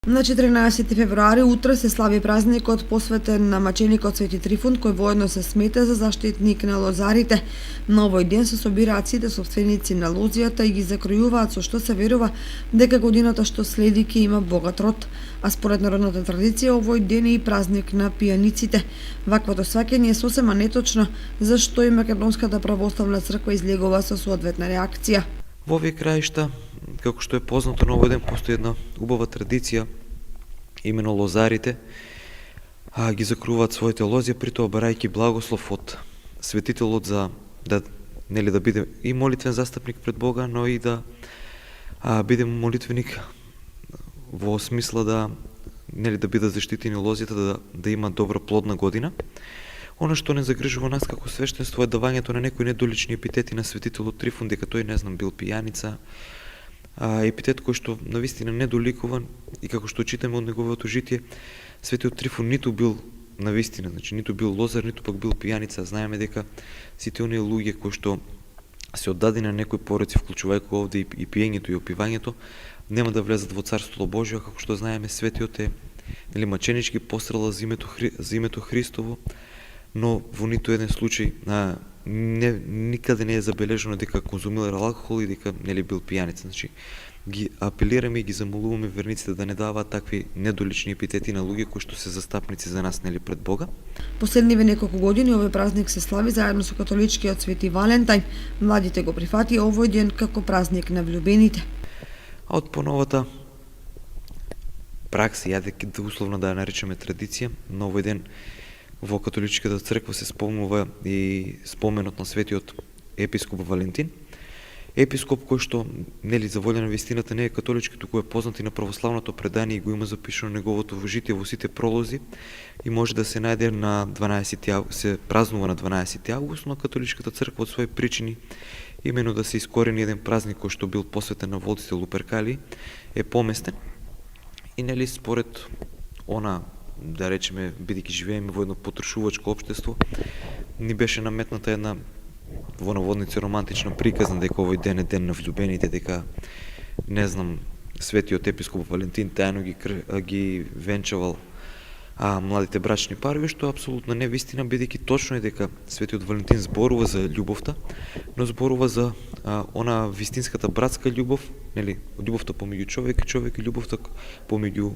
На 14 февруари утре се слави празникот посветен на маченикот Свети Трифун, кој воедно се смета за заштитник на лозарите. На овој ден се собираат сите собственици на лозијата и ги закројуваат, со што се верува дека годината што следи ќе има богат род. А според народната традиција овој ден е и празник на пијаниците. Ваквото сваќање е сосема неточно, зашто и Македонската православна црква излегува со соодветна реакција. Во овие краишта, како што е познато, на овој ден постои една убава традиција, имено лозарите ги закруваат своите лозија, притоа барајќи благослов од светителот за да биде и молитвен застапник пред Бога, но и да биде молитвеник во смисла да бидат заштитени лозјата, да има добра плодна година. Оно што не загрижува нас како свештенство е давањето на некои недолични епитети на светителот Трифун, дека тој бил пијаница, епитет кој што навистина не доликува, и како што читаме од неговото житие, светиот Трифун ниту бил навистина, ниту бил лозар, ниту пак бил пијаница. Знаеме дека сите оние луѓе кои што се оддади на некои пороци, вклучувајќи овде и пиењето и опивањето, нема да влезат во Царството Божјо, како што знаеме светиот е маченички пострела за името Христово, но во ниту еден случај никаде не е забележано дека конзумирал алкохол и дека бил пијаница. Значи, ги апелираме и ги замолуваме верниците да не даваат такви недолични епитети на луѓе кои што се застапници за нас пред Бога. Последниве неколку години овој празник се слави заедно со католичкиот Свети Валентај. Младите го прифатија овој ден како празник на влюбените. А од поновата пракса, да условно да ја наречеме традиција, на овој ден во католичката црква се спомнува и споменот на светиот епископ Валентин. Епископ кој што, за волја на вистината, не е католички, туку е познат и на православното предание и го има запишано неговото житие во сите пролози и може да се најде на 12 се празнува на 12 август, но католичката црква од своји причини, имено да се искорени еден празник кој што бил посветен на волците Луперкали, е поместен. И според она, да речеме, бидејќи живееме во едно потрошувачко општество, ни беше наметната една во наводници романтична приказна дека овој ден е ден на влюбените, дека светиот епископ Валентин тајно ги венчавал младите брачни парови, што апсолутно не вистина, бидејќи точно е дека светиот Валентин зборува за љубовта, но зборува за она вистинската братска љубов, љубовта помеѓу човек и љубовта помеѓу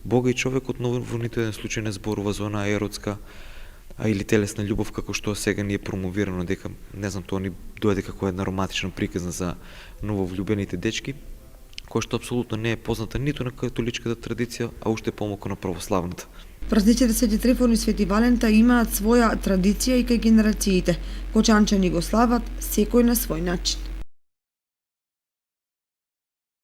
Бога и човекот, но во ниту еден случај не зборува за она еротска или телесна љубов, како што сега ни е промовирано, дека, тоа ни дојде како една романтична приказна за нововлюбените дечки, која што апсолутно не е позната ниту на католичката традиција, а уште помалку на православната. Празниците Свети Трифун и Свети Валента имаат своја традиција и кај генерациите. Кочанчани го слават секој на свој начин.